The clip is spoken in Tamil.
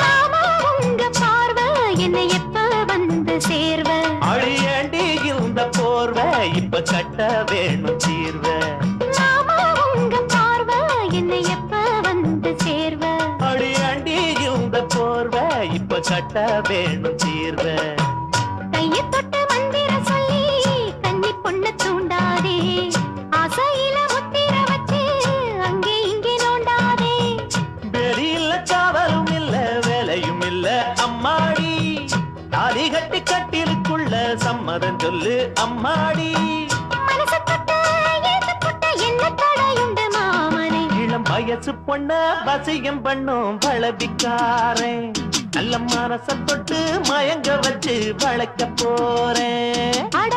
மாமா உங்க பார்வை என்னை எப்ப வந்து சேர்வ அழியாண்டி இந்த போர்வை இப்ப கட்ட வேணும் தீர்வ மாமா உங்க பார்வை என்னை எப்ப வந்து சேர்வ அழியாண்டி இந்த போர்வை இப்ப கட்ட வேணும் தீர்வ கையை தொட்டு மந்திர சொல்லி கன்னி பொண்ணு தூண்டாதே ஆசையில முத்திர வச்சு அங்கே இங்கே நோண்டாதே வெறியில்ல காவலும் இல்ல வேலையும் இல்ல அம்மாடி தாலி கட்டி கட்டிலுக்குள்ள சம்மதம் சொல்லு அம்மாடி மனசு தொட்டு எழுத்து தொட்டு என்ன தடையுண்டு மாமனே இளம் வயசு பொண்ண வசியம் பண்ணும் வளபிக்காரன் நல்ல மனச தொட்டு மயங்க வச்சு வளர்க்க போறேன் அட